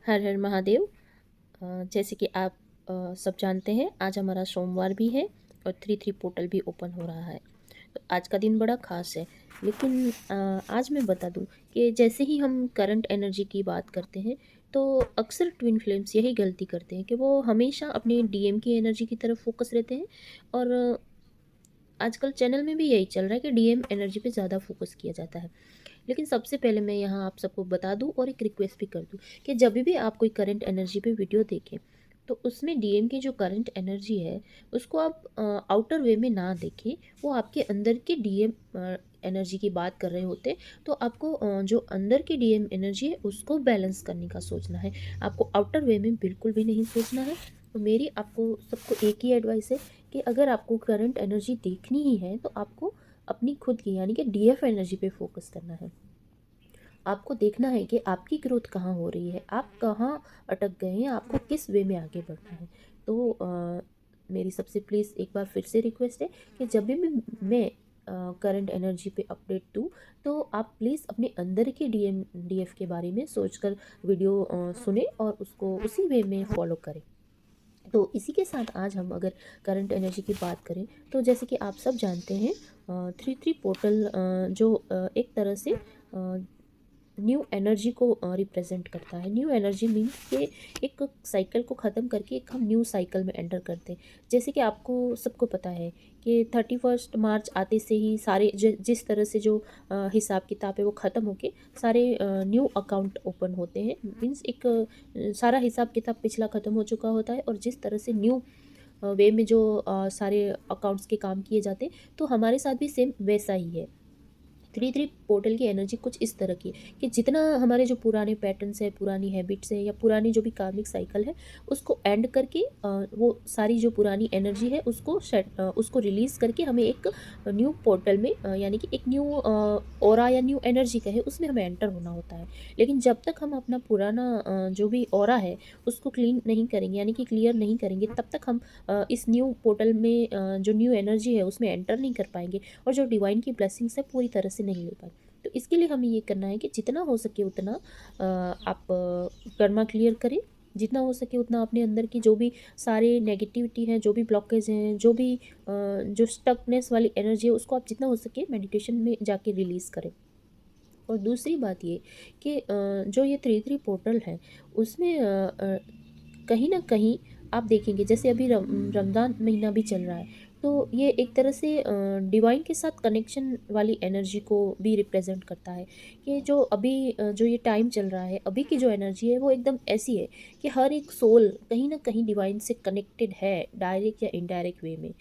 हर हर महादेव। जैसे कि आप सब जानते हैं, आज हमारा सोमवार भी है और 3-3 पोर्टल भी ओपन हो रहा है। तो आज का दिन बड़ा ख़ास है। लेकिन आज मैं बता दूं कि जैसे ही हम करंट एनर्जी की बात करते हैं, तो अक्सर ट्विन फ्लेम्स यही गलती करते हैं कि वो हमेशा अपने डीएम की एनर्जी की तरफ फोकस रहते हैं। और आजकल चैनल में भी यही चल रहा है कि डीएम एनर्जी पे ज़्यादा फोकस किया जाता है। लेकिन सबसे पहले मैं यहाँ आप सबको बता दूँ और एक रिक्वेस्ट भी कर दूँ कि जब भी आप कोई करंट एनर्जी पे वीडियो देखें, तो उसमें डीएम की जो करंट एनर्जी है उसको आप आउटर वे में ना देखें। वो आपके अंदर की डीएम एनर्जी की बात कर रहे होते, तो आपको जो अंदर की डीएम एनर्जी है उसको बैलेंस करने का सोचना है। आपको आउटर वे में बिल्कुल भी नहीं सोचना है। तो मेरी आपको सबको एक ही एडवाइस है कि अगर आपको करंट एनर्जी देखनी ही है, तो आपको अपनी खुद की यानी कि डीएफ एनर्जी पे फोकस करना है। आपको देखना है कि आपकी ग्रोथ कहाँ हो रही है, आप कहाँ अटक गए हैं, आपको किस वे में आगे बढ़ना है। तो मेरी सबसे प्लीज़ एक बार फिर से रिक्वेस्ट है कि जब भी मैं करंट एनर्जी पे अपडेट दूँ, तो आप प्लीज़ अपने अंदर के डीएफ के बारे में सोचकर वीडियो सुने और उसको उसी वे में फॉलो करें। तो इसी के साथ आज हम अगर करंट एनर्जी की बात करें, तो जैसे कि आप सब जानते हैं, 3-3 पोर्टल जो एक तरह से न्यू एनर्जी को रिप्रेजेंट करता है। न्यू एनर्जी मीन्स कि एक साइकिल को ख़त्म करके एक हम न्यू साइकिल में एंटर करते हैं। जैसे कि आपको सबको पता है कि 31 मार्च आते से ही सारे जिस तरह से जो हिसाब किताब है वो ख़त्म होके सारे न्यू अकाउंट ओपन होते हैं। मीन्स एक सारा हिसाब किताब पिछला ख़त्म हो चुका होता है और जिस तरह से न्यू वे में जो सारे अकाउंट्स के काम किए जाते हैं, तो हमारे साथ भी सेम वैसा ही है। 3-3 पोर्टल की एनर्जी कुछ इस तरह की है कि जितना हमारे जो पुराने पैटर्न्स है, पुरानी हैबिट्स है या पुरानी जो भी कार्मिक साइकिल है, उसको एंड करके वो सारी जो पुरानी एनर्जी है उसको रिलीज़ करके हमें एक न्यू पोर्टल में यानी कि एक न्यू ऑरा या न्यू एनर्जी कहे उसमें हमें एंटर होना होता है। लेकिन जब तक हम अपना पुराना जो भी ऑरा है उसको क्लीन नहीं करेंगे यानी कि क्लियर नहीं करेंगे, तब तक हम इस न्यू पोर्टल में जो न्यू एनर्जी है उसमें एंटर नहीं कर पाएँगे और जो डिवाइन की ब्लेसिंग्स है पूरी तरह से नहीं ले पाए। तो इसके लिए हमें ये करना है कि जितना हो सके उतना आप कर्मा क्लियर करें। जितना हो सके उतना अपने अंदर की जो भी सारे नेगेटिविटी है, जो भी ब्लॉकेज हैं, जो भी जो स्टकनेस वाली एनर्जी है उसको आप जितना हो सके मेडिटेशन में जाके रिलीज़ करें। और दूसरी बात ये कि जो ये 3-3 पोर्टल है उसमें कहीं न कहीं आप देखेंगे, जैसे अभी रमज़ान महीना भी चल रहा है, तो ये एक तरह से डिवाइन के साथ कनेक्शन वाली एनर्जी को भी रिप्रेज़ेंट करता है कि जो अभी जो ये टाइम चल रहा है, अभी की जो एनर्जी है वो एकदम ऐसी है कि हर एक सोल कहीं न कहीं डिवाइन से कनेक्टेड है, डायरेक्ट या इनडायरेक्ट वे में।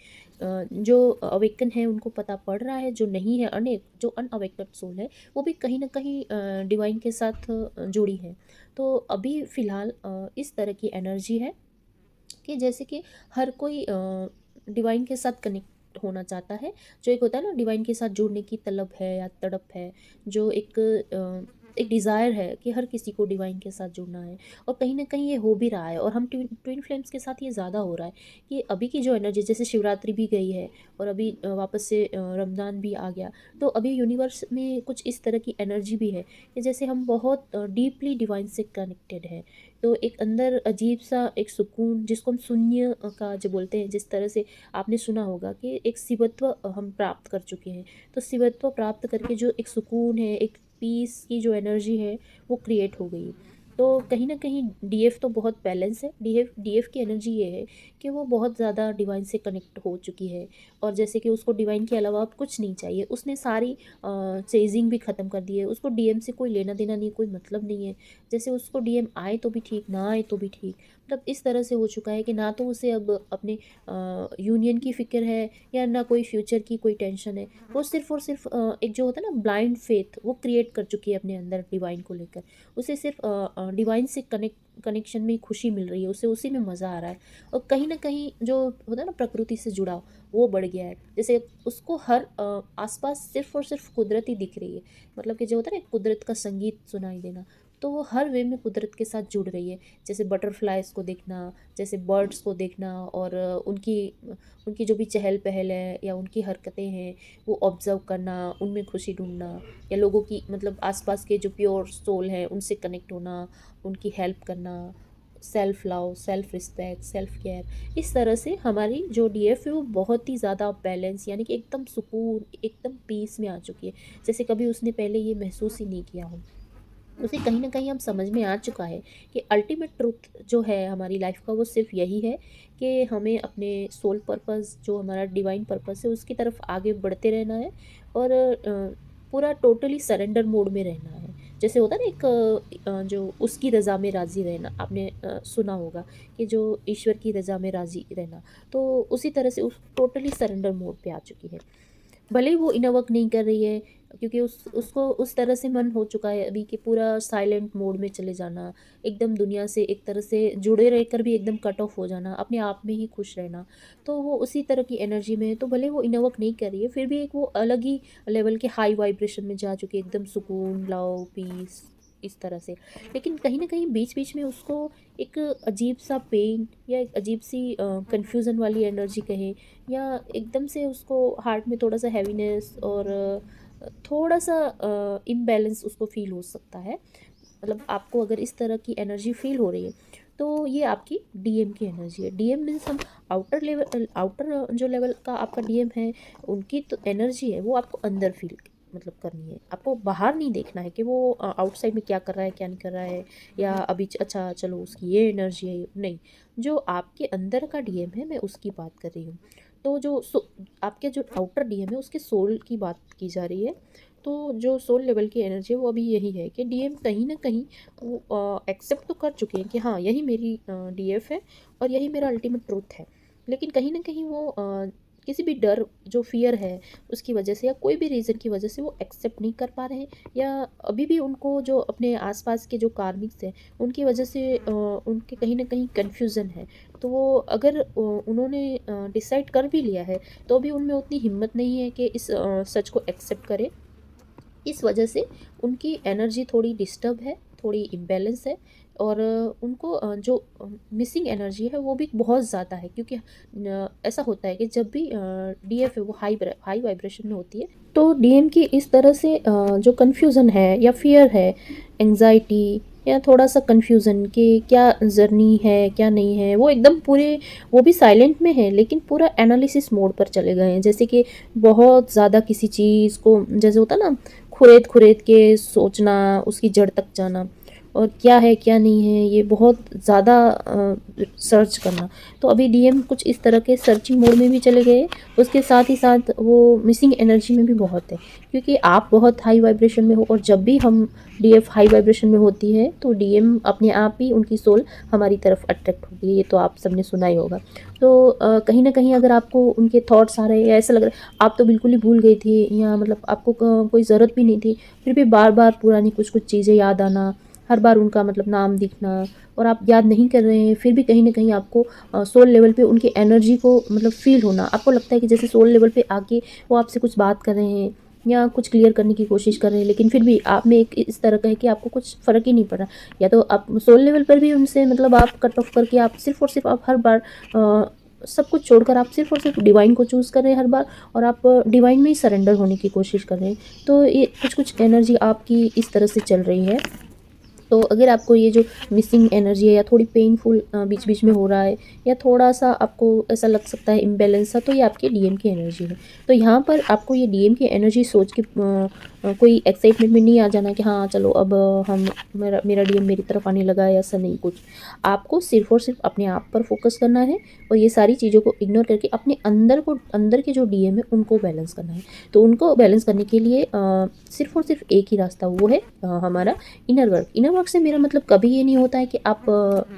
जो अवेकन है उनको पता पड़ रहा है, जो नहीं है जो अनअवेकन्ड सोल है, वो भी कहीं न कहीं डिवाइन के साथ जुड़ी है। तो अभी फ़िलहाल इस तरह की एनर्जी है कि जैसे कि हर कोई डिवाइन के साथ कनेक्ट होना चाहता है। जो एक होता है ना डिवाइन के साथ जुड़ने की तलब है या तड़प है, जो एक डिज़ायर है कि हर किसी को डिवाइन के साथ जुड़ना है और कहीं न कहीं ये हो भी रहा है और हम ट्विन ट्विन फ्लेम्स के साथ ये ज़्यादा हो रहा है कि अभी की जो एनर्जी, जैसे शिवरात्रि भी गई है और अभी वापस से रमज़ान भी आ गया। तो अभी यूनिवर्स में कुछ इस तरह की एनर्जी भी है कि जैसे हम बहुत डीपली डिवाइन से कनेक्टेड हैं। तो एक अंदर अजीब-सा एक सुकून जिसको हम शून्य का जो बोलते हैं, जिस तरह से आपने सुना होगा कि एक शिवत्व हम प्राप्त कर चुके हैं। तो शिवत्व प्राप्त करके जो एक सुकून है, एक पीस की जो एनर्जी है, वो क्रिएट हो गई। तो कहीं न कहीं डीएफ तो बहुत बैलेंस है। डीएफ डीएफ की एनर्जी ये है कि वो बहुत ज़्यादा डिवाइन से कनेक्ट हो चुकी है और जैसे कि उसको डिवाइन के अलावा अब कुछ नहीं चाहिए। उसने सारी चेज़िंग भी ख़त्म कर दी है। उसको डीएम से कोई लेना-देना नहीं, कोई मतलब नहीं है। जैसे उसको डीएम आए तो भी ठीक, ना आए तो भी ठीक। मतलब इस तरह से हो चुका है कि ना तो उसे अब अपने यूनियन की फ़िक्र है या ना कोई फ्यूचर की कोई टेंशन है। वो सिर्फ़ और सिर्फ़ एक जो होता है ना ब्लाइंड फ़ेथ, वो क्रिएट कर चुकी है अपने अंदर डिवाइन को लेकर। उसे सिर्फ़ डिवाइन से कनेक्शन में खुशी मिल रही है, उसे उसी में मज़ा आ रहा है और कहीं न कहीं जो होता है ना प्रकृति से जुड़ाव, वो बढ़ गया है। जैसे उसको हर आस-पास सिर्फ़ और सिर्फ़ कुदरत ही दिख रही है। मतलब कि जो होता है ना कुदरत का संगीत सुनाई देना, तो वो हर वे में कुदरत के साथ जुड़ रही है। जैसे बटरफ्लाइज़ को देखना, जैसे बर्ड्स को देखना, और उनकी उनकी जो भी चहल-पहल है या उनकी हरकतें हैं, वो ऑब्ज़र्व करना, उनमें खुशी ढूँढना, या लोगों की मतलब आस-पास के जो प्योर सोल हैं, उनसे कनेक्ट होना, उनकी हेल्प करना, self love, self respect, self care. इस तरह से हमारी जो डीएफ है वो बहुत ही ज़्यादा बैलेंस, यानी कि एकदम सुकून, एकदम पीस में आ चुकी है। जैसे कभी उसने पहले ये महसूस ही नहीं किया हो। उसे कहीं न कहीं अब समझ में आ चुका है कि अल्टीमेट ट्रुथ जो है हमारी लाइफ़ का, वो सिर्फ़ यही है कि हमें अपने सोल पर्पस, जो हमारा डिवाइन पर्पस है, उसकी तरफ आगे बढ़ते रहना है, और पूरा टोटली सरेंडर मोड में रहना है। जैसे होता है ना एक जो उसकी रज़ा में राज़ी रहना, आपने सुना होगा कि जो ईश्वर की रज़ा में राज़ी रहना, तो उसी तरह से उस टोटली सरेंडर मोड पे आ चुकी है। भले ही वो इनर वर्क नहीं कर रही है, क्योंकि उसको उस तरह से मन हो चुका है अभी कि पूरा साइलेंट मोड में चले जाना, एकदम दुनिया से एक तरह से जुड़े रहकर भी एकदम कट ऑफ हो जाना, अपने आप में ही खुश रहना। तो वो उसी तरह की एनर्जी में है, तो भले वो इनर वर्क नहीं कर रही है, फिर भी एक वो अलग ही लेवल के हाई वाइब्रेशन में जा चुकी है, एकदम सुकून, लव, पीस, इस तरह से। लेकिन कहीं न कहीं बीच-बीच में उसको एक अजीब-सा पेन या एक अजीब-सी कन्फ्यूज़न वाली एनर्जी कहें, या एकदम से उसको हार्ट में थोड़ा-सा हैवीनेस और थोड़ा-सा इम्बैलेंस उसको फ़ील हो सकता है। मतलब आपको अगर इस तरह की एनर्जी फ़ील हो रही है, तो ये आपकी डीएम की एनर्जी है। डीएम मीन्स हम आउटर जो लेवल का आपका डीएम है, उनकी तो एनर्जी है, वो आपको अंदर फ़ील मतलब करनी है। आपको बाहर नहीं देखना है कि वो आउटसाइड में क्या कर रहा है, क्या नहीं कर रहा है, या अभी अच्छा चलो उसकी ये एनर्जी है, नहीं। जो आपके अंदर का डीएम है, मैं उसकी बात कर रही हूँ। तो आपके जो आउटर डीएम है, उसके सोल की बात की जा रही है। तो जो सोल लेवल की एनर्जी है, वो अभी यही है कि डीएम कहीं न कहीं वो एक्सेप्ट तो कर चुके हैं कि हाँ, यही मेरी डीएफ है और यही मेरा अल्टीमेट ट्रुथ है। लेकिन कहीं न कहीं वो किसी भी डर, जो फ़ियर है, उसकी वजह से या कोई भी रीज़न की वजह से वो एक्सेप्ट नहीं कर पा रहे हैं, या अभी भी उनको जो अपने आस-पास के जो कार्मिक्स हैं, उनकी वजह से उनके कहीं न कहीं कन्फ्यूज़न है। तो वो अगर उन्होंने डिसाइड कर भी लिया है, तो भी उनमें उतनी हिम्मत नहीं है कि इस सच को एक्सेप्ट करें। इस वजह से उनकी एनर्जी थोड़ी डिस्टर्ब है, थोड़ी इम्बैलेंस है, और उनको जो मिसिंग एनर्जी है वो भी बहुत ज़्यादा है, क्योंकि ऐसा होता है कि जब भी डीएफ है वो हाई वाइब्रेशन में होती है, तो डीएम की इस तरह से जो कन्फ्यूज़न है या फ़ियर है, एंग्ज़ायटी, या थोड़ा-सा कन्फ्यूज़न कि क्या जर्नी है, क्या नहीं है, वो एकदम पूरे, वो भी साइलेंट में है, लेकिन पूरा एनालिसिस मोड पर चले गए हैं। जैसे कि बहुत ज़्यादा किसी चीज़ को, जैसे होता है ना, खुरेद-खुरेद के सोचना, उसकी जड़ तक जाना, और क्या है, क्या नहीं है, ये बहुत ज़्यादा सर्च करना। तो अभी डीएम कुछ इस तरह के सर्चिंग मोड में भी चले गए, उसके साथ ही साथ वो मिसिंग एनर्जी में भी बहुत है। क्योंकि आप बहुत हाई वाइब्रेशन में हो, और जब भी हम डीएफ हाई वाइब्रेशन में होती है, तो डीएम अपने आप ही, उनकी सोल हमारी तरफ अट्रैक्ट होती है, ये तो आप सबने सुना ही होगा। तो कहीं न कहीं अगर आपको उनके थॉट्स आ रहे हैं, या ऐसा लग रहा है आप तो बिल्कुल ही भूल गई थी, या मतलब आपको कोई ज़रूरत भी नहीं थी, फिर भी बार-बार पुरानी कुछ-कुछ चीज़ें याद आना, हर बार उनका मतलब नाम दिखना, और आप याद नहीं कर रहे हैं, फिर भी कहीं न कहीं आपको सोल लेवल पे उनकी एनर्जी को मतलब फ़ील होना, आपको लगता है कि जैसे सोल लेवल पे आके वो आपसे कुछ बात कर रहे हैं, या कुछ क्लियर करने की कोशिश कर रहे हैं, लेकिन फिर भी आप में एक इस तरह का है कि आपको कुछ फ़र्क ही नहीं पड़ रहा। या तो आप सोल लेवल पर भी उनसे मतलब आप कट ऑफ करके, आप सिर्फ़ और सिर्फ़ आप हर बार सब कुछ छोड़कर आप सिर्फ़ और सिर्फ़ डिवाइन को चूज़ कर रहे हैं हर बार, और आप डिवाइन में ही सरेंडर होने की कोशिश कर रहे हैं। तो ये कुछ-कुछ एनर्जी आपकी इस तरह से चल रही है। तो अगर आपको ये जो मिसिंग एनर्जी है, या थोड़ी पेनफुल बीच-बीच में हो रहा है, या थोड़ा-सा आपको ऐसा लग सकता है इम्बैलेंस सा, तो ये आपके डीएम की एनर्जी है। तो यहाँ पर आपको ये डीएम की एनर्जी सोच के कोई एक्साइटमेंट में नहीं आ जाना कि हाँ, चलो अब हम मेरा मेरा डीएम मेरी तरफ आने लगा है, ऐसा नहीं कुछ। आपको सिर्फ़ और सिर्फ़ अपने आप पर फ़ोकस करना है, और ये सारी चीज़ों को इग्नोर करके अपने अंदर के जो डीएम है उनको बैलेंस करना है। तो उनको बैलेंस करने के लिए सिर्फ़ और सिर्फ़ एक ही रास्ता, वो है हमारा इनर वर्क। इनर वर्क से मेरा मतलब कभी ये नहीं होता है कि आप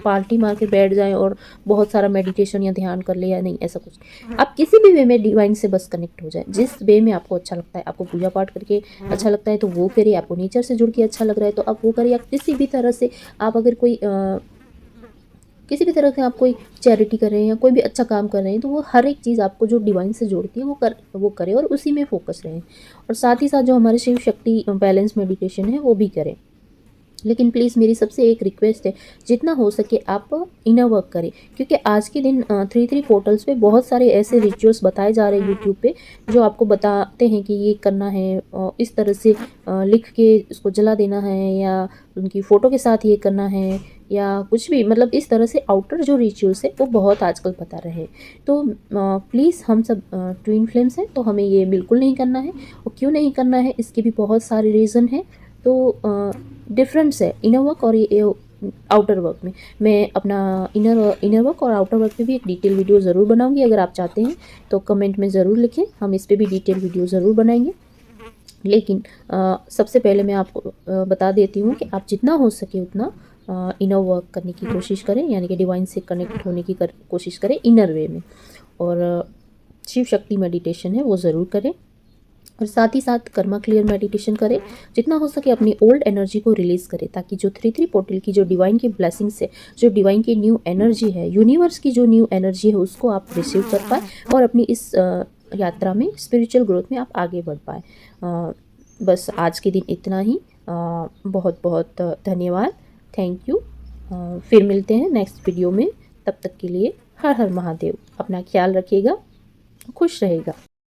पार्टी मार के बैठ जाएँ और बहुत सारा मेडिटेशन या ध्यान कर लें, या नहीं, ऐसा कुछ। आप किसी भी वे में डिवाइन से बस कनेक्ट हो जाएँ, जिस वे में आपको अच्छा लगता है। आपको पूजा पाठ करके अच्छा लगता है तो वो करिए, आपको नेचर से जुड़ के अच्छा लग रहा है तो आप वो करिए, या किसी भी तरह से आप अगर कोई किसी भी तरह से आप कोई चैरिटी कर रहे हैं, या कोई भी अच्छा काम कर रहे हैं, तो वो हर एक चीज़ आपको जो डिवाइन से जोड़ती है वो करें, और उसी में फ़ोकस रहें। और साथ ही साथ जो हमारे शिव शक्ति बैलेंस मेडिटेशन है वो भी करें। लेकिन प्लीज़ मेरी सबसे एक रिक्वेस्ट है, जितना हो सके आप इनर वर्क करें, क्योंकि आज के दिन 33 पोर्टल्स पे बहुत सारे ऐसे रिचुअल्स बताए जा रहे हैं यूट्यूब पे, जो आपको बताते हैं कि ये करना है, इस तरह से लिख के उसको जला देना है, या उनकी फ़ोटो के साथ ये करना है, या कुछ भी, मतलब इस तरह से आउटर जो रिचुअल्स है वो बहुत आजकल बता रहे हैं। तो प्लीज़, हम सब ट्विन फ्लेम्स हैं, तो हमें ये बिल्कुल नहीं करना है। और क्यों नहीं करना है, इसके भी बहुत सारे रीज़न हैं। तो डिफरेंस है इनर वर्क और ये आउटर वर्क में। मैं अपना इनर वर्क और आउटर वर्क पे भी एक डिटेल वीडियो ज़रूर बनाऊंगी। अगर आप चाहते हैं तो कमेंट में ज़रूर लिखें, हम इस पे भी डिटेल वीडियो ज़रूर बनाएंगे। लेकिन सबसे पहले मैं आपको बता देती हूँ कि आप जितना हो सके उतना इनर वर्क करने की कोशिश करें, यानी कि डिवाइन से कनेक्ट होने की कोशिश करें इनर वे में। और शिव शक्ति मेडिटेशन है वो ज़रूर करें, और साथ ही साथ कर्मा क्लियर मेडिटेशन करें। जितना हो सके अपनी ओल्ड एनर्जी को रिलीज़ करें, ताकि जो 33 पोर्टल की जो डिवाइन की ब्लेसिंग्स है, जो डिवाइन की न्यू एनर्जी है, यूनिवर्स की जो न्यू एनर्जी है, उसको आप रिसीव कर पाए और अपनी इस यात्रा में, स्पिरिचुअल ग्रोथ में आप आगे बढ़ पाए। बस आज के दिन इतना ही। बहुत बहुत धन्यवाद। Thank you. फिर मिलते हैं नेक्स्ट वीडियो में। तब तक के लिए हर हर महादेव। अपना ख्याल रखिएगा, खुश रहेगा।